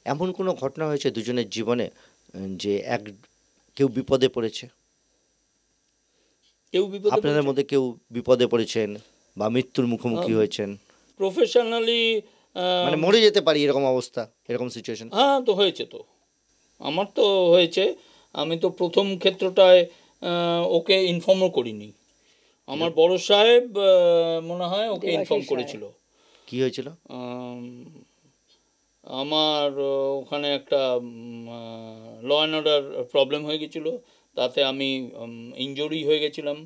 এমন কোনো ঘটনা হয়েছে দুজনের জীবনে যে কেউ বিপদে পড়েছে, কেউ বিপদে আপনাদের পড়েছে মধ্যে কেউ বিপদে পড়েছেন বা মৃত্যুর মুখোমুখি হয়েছেন, প্রফেশনালি? মানে মরে যেতে পারি এরকম অবস্থা, এরকম সিচুয়েশন? হ্যাঁ, তো হয়েছে তো, আমার তো হয়েছে। আমি তো প্রথম ক্ষেত্রটায় ওকে ইনফর্মও করিনি। আমার বড় সাহেব মনে হয় ওকে ইনফর্ম করেছিল। কি হয়েছিল? আমার ওখানে একটা ল অ্যান্ড অর্ডার প্রবলেম হয়ে গেছিলো, তাতে আমি ইনজুরি হয়ে গেছিলাম।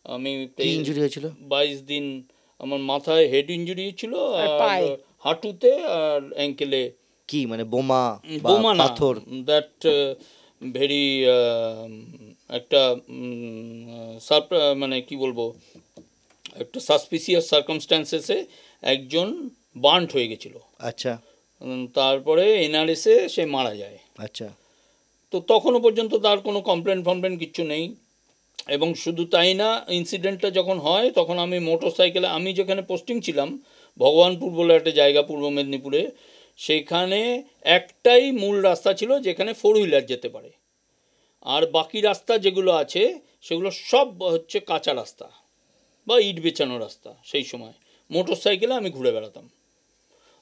আমি কি ইনজুরি হয়েছিল? 22 দিন আমার মাথায় হেড ইনজুরি ছিল, আর হাঁটুতে আর অ্যাঙ্কেলে। কি মানে বোমা বা বোমা না, পাথর? দ্যাট ভেরি একটা মানে কি বলবো, একটা সাসপিসিয়াস সার্কামস্ট্যান্সেসে একজন বার্নড হয়ে গেছিলো। আচ্ছা। তারপরে এনআরএসে সে মারা যায়। আচ্ছা। তো তখনও পর্যন্ত তার কোনো কমপ্লেন কিচ্ছু নেই। এবং শুধু তাই না, ইনসিডেন্টটা যখন হয় তখন আমি মোটর সাইকেলে, আমি যেখানে পোস্টিং ছিলাম ভগবানপুর বলে একটা জায়গা পূর্ব মেদিনীপুরে, সেখানে একটাই মূল রাস্তা ছিল যেখানে 4 হুইলার যেতে পারে, আর বাকি রাস্তা যেগুলো আছে সেগুলো সব হচ্ছে কাঁচা রাস্তা বা ইট বেচানো রাস্তা। সেই সময় মোটর সাইকেলে আমি ঘুরে বেড়াতাম।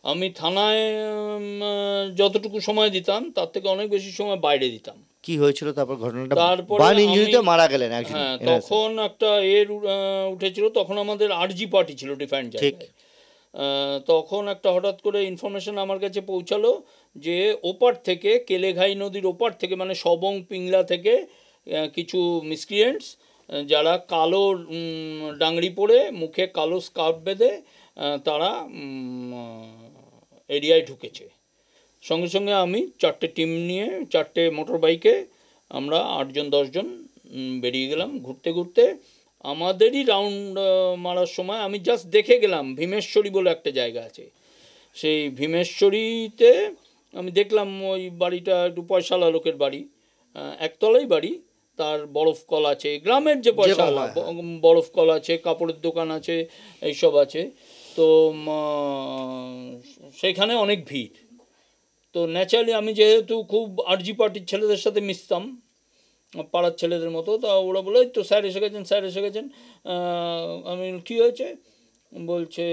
আমি থানায় যতটুকু সময় দিতাম তার থেকে অনেক বেশি সময় বাইরে দিতাম। কি হয়েছিল তারপর ঘটনাটা? তারপরে বার্ন ইনজুরিতে মারা গেলেন একজন। হ্যাঁ, তখন একটা উঠেছিল, তখন আমাদের আরজি পার্টি ছিল ডিফারেন্ট জায়গায়। তখন একটা হঠাৎ করে ইনফরমেশন আমার কাছে পৌঁছালো যে ওপার থেকে, কেলেঘাই নদীর ওপার থেকে, মানে সবং পিংলা থেকে কিছু মিসক্রিয়েন্টস যারা কালো ডাংরি পরে মুখে কালো স্কার্ফ বেঁধে তারা এরিয়ায় ঢুকেছে। সঙ্গে সঙ্গে আমি 4টে টিম নিয়ে 4টে মোটর বাইকে আমরা 8-10 জন বেরিয়ে গেলাম ঘুরতে ঘুরতে। আমাদেরই রাউন্ড মারার সময় আমি জাস্ট দেখে গেলাম, ভীমেশ্বরী বলে একটা জায়গা আছে, সেই ভীমেশ্বরীতে আমি দেখলাম ওই বাড়িটা একটু পয়সাওয়ালা লোকের বাড়ি, একতলাই বাড়ি, তার বরফ কল আছে, গ্রামের যে পয়সাওয়ালা, বরফ কল আছে, কাপড়ের দোকান আছে, এইসব আছে। তো সেইখানে অনেক ভিড়। তো ন্যাচারালি আমি যেহেতু খুব আরজি পার্টির ছেলেদের সাথে মিশতাম, পাড়ার ছেলেদের মতো, তা ওরা বলে তো স্যার এসে গেছেন, স্যার এসে গেছেন। আমি কী হয়েছে বলছে,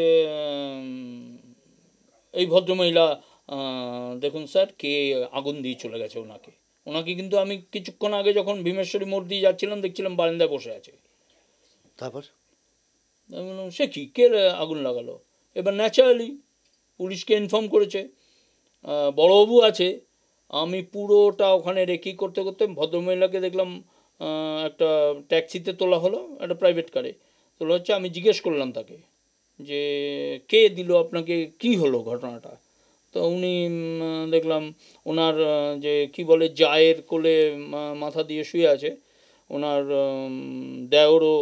এই ভদ্রমহিলা দেখুন স্যার, কে আগুন দিয়ে চলে গেছে ওনাকে। ওনাকে কিন্তু আমি কিছুক্ষণ আগে যখন ভীমেশ্বরী মোড় দিয়ে যাচ্ছিলাম দেখছিলাম বারান্দায় বসে আছে। তারপর আমি বললাম সে কি, কে আগুন লাগালো? এবার ন্যাচারালি পুলিশকে ইনফর্ম করেছে, বড়বাবু আছে। আমি পুরোটা ওখানে রেকি করতে করতে ভদ্রমহিলাকে দেখলাম একটা ট্যাক্সিতে তোলা হলো, একটা প্রাইভেট কারে তোলা হচ্ছে। আমি জিজ্ঞেস করলাম তাকে যে কে দিল আপনাকে, কি হলো ঘটনাটা? তো উনি দেখলাম ওনার যে কি বলে জায়ের কোলে মাথা দিয়ে শুয়ে আছে, ওনার দেওরও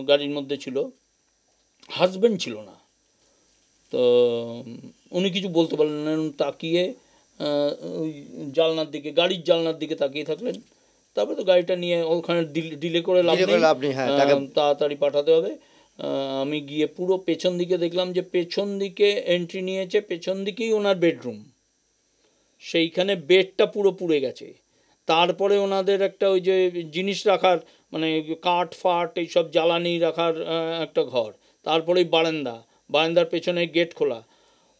গাড়ির মধ্যে ছিল, হাজব্যান্ড ছিল না। তো উনি কিছু বলতে পারলেন, তাকিয়ে ওই জানলার দিকে, গাড়ির জানলার দিকে তাকিয়ে থাকলেন। তারপরে তো গাড়িটা নিয়ে ওখানে ডিলে করে লাভ নেই, তাড়াতাড়ি পাঠাতে হবে। আমি গিয়ে পুরো পেছন দিকে দেখলাম যে পেছন দিকে এন্ট্রি নিয়েছে, পেছন দিকেই ওনার বেডরুম, সেইখানে বেডটা পুরো পুড়ে গেছে। তারপরে ওনাদের একটা ওই যে জিনিস রাখার, মানে কাঠ ফাট এইসব জ্বালানি রাখার একটা ঘর, তারপরেই বারান্দার পেছনে গেট খোলা।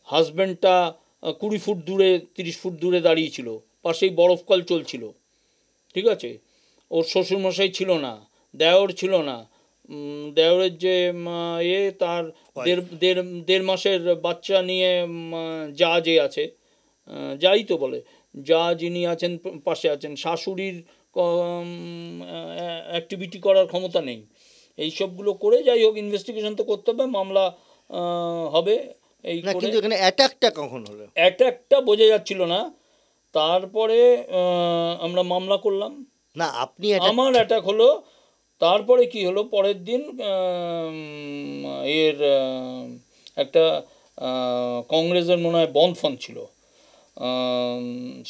হাজব্যান্ডটা 20 ফুট দূরে 30 ফুট দূরে দাঁড়িয়েছিল, পাশেই বরফ কল চলছিল, ঠিক আছে। ওর শ্বশুরমশাই ছিল না, দেওর ছিল না, দেওরের যে তার দেড় মাসের বাচ্চা নিয়ে যে আছে, যাই তো বলে, যিনি আছেন পাশে আছেন, শাশুড়ির অ্যাক্টিভিটি করার ক্ষমতা নেই। এই সবগুলো করে যাই হোক ইনভেস্টিগেশন তো করতে হবে, মামলা হবে। এই কিন্তু এখানে অ্যাটাকটা কখন হলো? অ্যাটাকটা বোঝা যাচ্ছিল না। তারপরে আমরা মামলা করলাম। না, আপনি আমার অ্যাটাক হলো। তারপরে কি হলো, পরের দিন একটা কংগ্রেসের মনে হয় বন্ধ ফোন ছিল,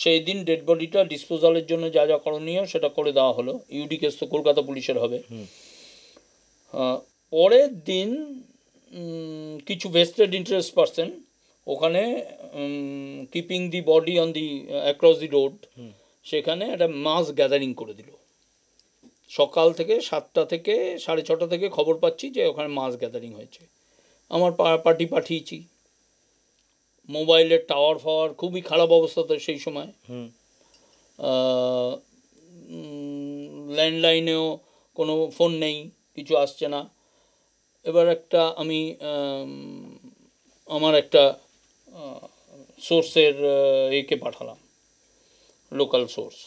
সেই দিন ডেড বডিটা ডিসপোজালের জন্য যা যা করণীয় সেটা করে দেওয়া হলো। ইউডি কেস তো কলকাতা পুলিশের হবে। পরের দিন কিছু ভেস্টেড ইন্টারেস্ট পার্সন ওখানে keeping the body on the across the road, সেখানে একটা মাস গ্যাদারিং করে দিল। সকাল থেকে 7টা থেকে 6:30 থেকে খবর পাচ্ছি যে ওখানে মাস গ্যাদারিং হয়েছে। আমার পার্টি পাঠিয়েছি, মোবাইলের টাওয়ার ফাওয়ার খুবই খারাপ অবস্থা তো সেই সময়, ল্যান্ডলাইনেও কোনো ফোন নেই, কিছু আসছে না। এবার আমি আমার একটা সোর্সের একে পাঠালাম, লোকাল সোর্স,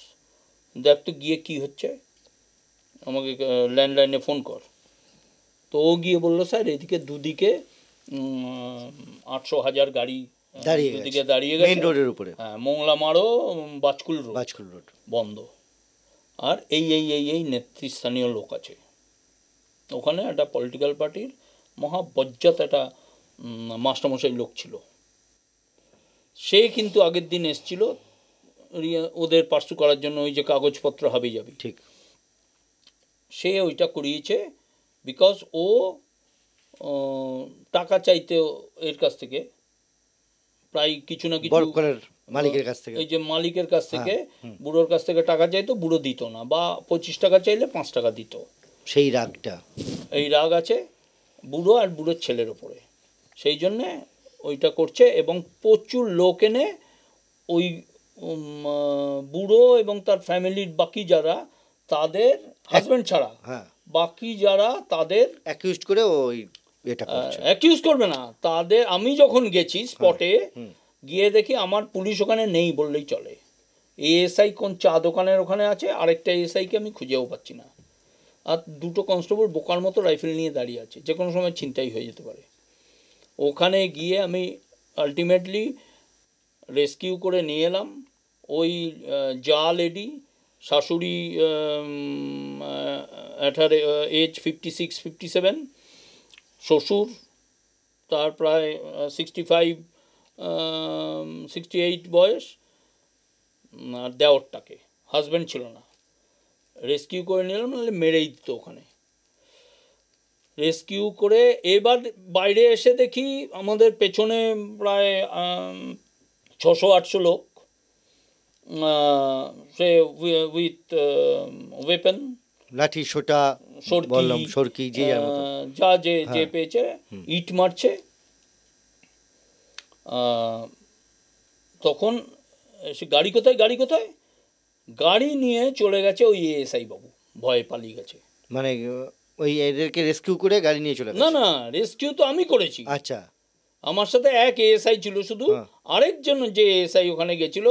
দেখ তো গিয়ে কী হচ্ছে, আমাকে ল্যান্ডলাইনে ফোন কর। তো ও গিয়ে বললো, স্যার এদিকে দুদিকে 800,000 গাড়ি দুদিকে দাঁড়িয়ে গেছে মেইন রোডের উপরে, হ্যাঁ, মোংলামারও বাজকুল রোড বন্ধ, আর এই নেতৃস্থানীয় লোক আছে ওখানে। একটা পলিটিক্যাল পার্টির মহাবজ্জাত একটা মাস্টারমশাই লোক ছিল, সে কিন্তু আগের দিন এসছিল ওদের পার্সু করার জন্য, ওই যে কাগজপত্র হাবি যাবি, ঠিক, সে ওইটা করিয়েছে। বিকজ ও টাকা চাইতে এর কাছ থেকে প্রায় কিছু না কিছু মালিকের কাছ থেকে, এই যে মালিকের কাছ থেকে, বুড়োর কাছ থেকে টাকা চাইতো, বুড়ো দিত না, বা 25 টাকা চাইলে 5 টাকা দিত। সেই রাগটা, এই রাগ আছে বুড়ো আর বুড়োর ছেলের ওপরে, সেই জন্যে ওইটা করছে। এবং প্রচুর লোক এনে ওই বুড়ো এবং তার ফ্যামিলির বাকি যারা, তাদের হাজব্যান্ড ছাড়া বাকি যারা, তাদের অ্যাকিউজড করে ওই এটা করছে। অ্যাকিউজ করবে না তাদের। আমি যখন গেছি স্পটে গিয়ে দেখি আমার পুলিশ ওখানে নেই বললেই চলে। এএসআই কোন চা দোকানের ওখানে আছে, আরেকটা এএসআইকে আমি খুঁজেও পাচ্ছি না, আর 2টো কনস্টেবল বোকার মতো রাইফেল নিয়ে দাঁড়িয়ে আছে, যে কোনো সময় ছিনতাই হয়ে যেতে পারে। ওখানে গিয়ে আমি আলটিমেটলি রেস্কিউ করে নিয়ে এলাম। ওই যা লেডি, শাশুড়ি, এজ 56-57, শ্বশুর তার প্রায় 65-68 বয়স, আর দেওরটাকে, হাজব্যান্ড ছিল না, রেস্কিউ করে নিলাম, নাহলে মেরেই দিত ওখানে। রেস্কিউ করে এবার বাইরে এসে দেখি আমাদের পেছনে প্রায় 600-800 লোক, সে উইথ ওয়েপন, লাঠি, সোটা, সরকি, যা যে পেয়েছে, ইট মারছে। তখন সে গাড়ি কোথায় গাড়ি নিয়ে চলে গেছে ওই এএসআই বাবু, ভয়ে পালিয়ে গেছে। মানে ওই এদেরকে রেস্কিউ করে গাড়ি নিয়ে চলে গেছে? না, রেস্কিউ তো আমি করেছি। আচ্ছা, আমার সাথে এক এএসআই ছিল শুধু, আরেকজন যে এএসআই ওখানে গেছিল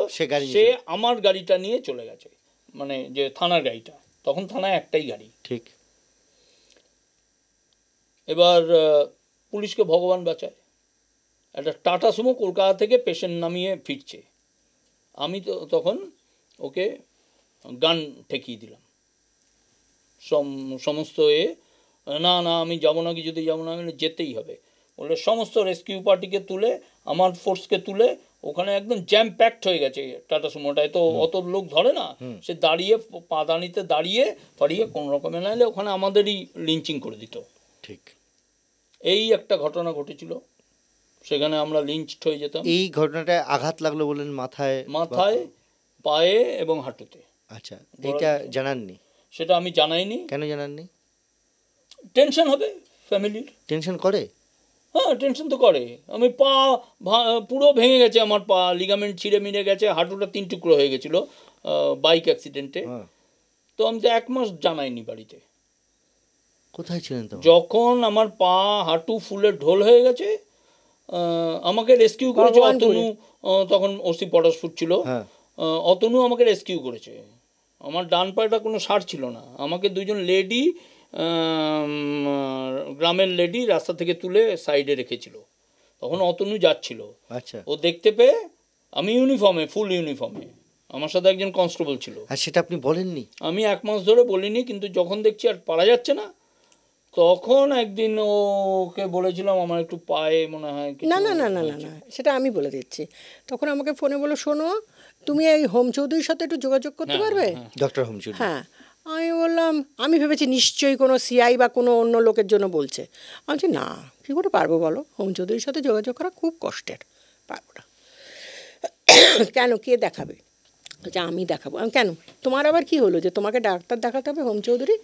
সে আমার গাড়িটা নিয়ে চলে গেছে, মানে যে থানার গাড়িটা, তখন থানায় একটাই গাড়ি। ঠিক। এবার পুলিশকে ভগবান বাঁচায়, একটা টাটা সুমো কলকাতা থেকে পেশেন্ট নামিয়ে ফিরছে, আমি তো তখন ওকে গান ঠেকিয়ে দিলাম সমস্ত না আমি যাবো না, কিছুতেই যাবো না, আমি যেতেই হবে বলে সমস্ত রেস্কিউ পার্টিকে তুলে, আমার ফোর্সকে তুলে, ওখানে একদম জ্যাম প্যাকড হয়ে গেছে টাটা সুমোটায়, তো অত লোক ধরে না, সে দাঁড়িয়ে পাদানিতে দাঁড়িয়ে কোনো রকমে নাইলে ওখানে আমাদেরই লিঞ্চিং করে দিত। ঠিক, এই একটা ঘটনা ঘটেছিল, সেখানে আমরা লিঞ্চড হয়ে যেতাম। এই ঘটনাটায় আঘাত লাগলো বলেন? মাথায়, পায়ে এবং হাঁটুতে। আচ্ছা, এটা জানাননি? সেটা আমি জানাইনি। কেন জানাননি? টেনশন হবে, ফ্যামিলির টেনশন করে। হ্যাঁ, টেনশন তো করে। আমি পা পুরো ভেঙে গেছে, আমার পা লিগামেন্ট ছিঁড়ে মিড়ে গেছে, হাঁটুটা 3 টুকরো হয়ে গেছিলো বাইক অ্যাক্সিডেন্টে। তো আমি তো 1 মাস জানাইনি বাড়িতে। কোথায় ছিলেন তো? যখন আমার পা হাঁটু ফুলে ঢোল হয়ে গেছে, আমাকে রেস্কিউ করেছে অতনু, তখন ওসি পটাশপুর ছিল, অতনু আমাকে রেস্কিউ করেছে। আমার ডান পাটা কোনো সার ছিল না, আমাকে 2জন লেডি, গ্রামের লেডি রাস্তা থেকে তুলে সাইডে রেখেছিল, তখন অতনু যাচ্ছিল। আচ্ছা, ও দেখতে পেয়ে, আমি ইউনিফর্মে, ফুল ইউনিফর্মে, আমার সাথে একজন কনস্টেবল ছিল। আর সেটা আপনি বলেননি? আমি 1 মাস ধরে বলিনি, কিন্তু যখন দেখছি আর পারা যাচ্ছে না, তখন একদিন ওকে বলেছিলাম আমার একটু পায়ে মনে হয় না, সেটা আমি বলে দিচ্ছি। তখন আমাকে ফোনে বলো, শোনো তুমি এই হোম চৌধুরীর সাথে একটু যোগাযোগ করতে পারবে? Doctor home Chowdhury? হ্যাঁ। আমি বললাম, আমি ভেবেছি নিশ্চয়ই কোনো সিআই বা কোনো অন্য লোকের জন্য বলছে। আমি বলছি না, কী করে পারবো বলো, হোম চৌধুরীর সাথে যোগাযোগ করা খুব কষ্টের, পারবো না। কেন, কে দেখাবে? আচ্ছা আমি দেখাবো। কেন, তোমার আবার কি হলো যে তোমাকে ডাক্তার দেখাতে হবে হোম চৌধুরী?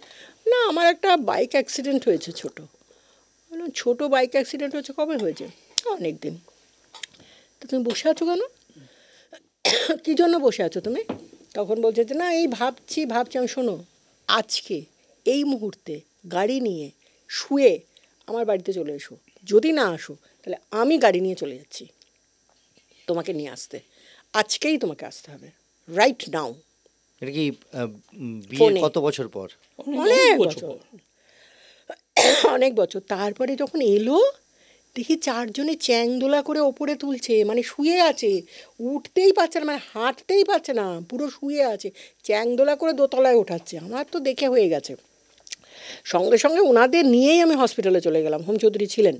না আমার একটা বাইক অ্যাক্সিডেন্ট হয়েছে ছোট। বললাম ছোটো বাইক অ্যাক্সিডেন্ট হয়েছে, কবে হয়েছে? অনেক দিন। তো তুমি বসে আছো কেন? কী জন্য বসে আছো তুমি? তখন বলছে যে না এই ভাবছি। আমি শোনো, আজকে এই মুহূর্তে গাড়ি নিয়ে শুয়ে আমার বাড়িতে চলে এসো, যদি না আসো তাহলে আমি গাড়ি নিয়ে চলে যাচ্ছি তোমাকে নিয়ে আসতে, আজকেই তোমাকে আসতে হবে, রাইট নাও। এটা কি বিয়ের ফোনে। কত বছর পর? অনেক বছর, অনেক বছর। তারপরে যখন এলো দেখি চারজনে চ্যাংদোলা করে ওপরে তুলছে, মানে শুয়ে আছে, উঠতেই পারছে না, মানে হাঁটতেই পারছে না, পুরো শুয়ে আছে, চ্যাংদোলা করে দোতলায় ওঠাচ্ছে। আমার তো দেখে হয়ে গেছে। সঙ্গে সঙ্গে ওনাদের নিয়েই আমি হসপিটালে চলে গেলাম। হোম চৌধুরী ছিলেন,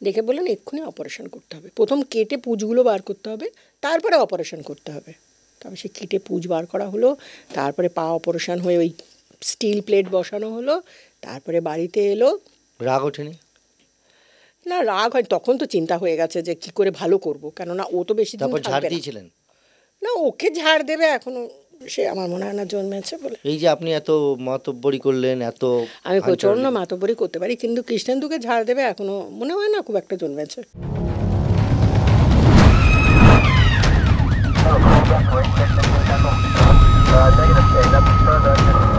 দেখে বললেন এক্ষুনি অপারেশন করতে হবে, প্রথম কেটে পুঁজগুলো বার করতে হবে, তারপরে অপারেশন করতে হবে। তবে সে কেটে পুঁজ বার করা হলো, তারপরে পা অপারেশন হয়ে ওই স্টিল প্লেট বসানো হলো, তারপরে বাড়িতে এলো। রাগ ওঠেনি? না রাগ হয়, তখন তো চিন্তা হয়ে গেছে যে কি করে ভালো করব, কেননা ও তো বেশি দিন তারপর ঝাড় থাকবে না। দিয়েছিলেন? না ওকে ঝাড় দেবে এখনো, সে আমার মনে হয় না জন্মেছে বলে। এই যে আপনি এত মাতব্বরি করলেন, এত আমি প্রচণ্ড মাতব্বরি করতে পারি, কিন্তু কৃষ্ণেন্দুকে ঝাড় দেবে এখনো মনে হয় না খুব একটা জন্মেছে। Negative,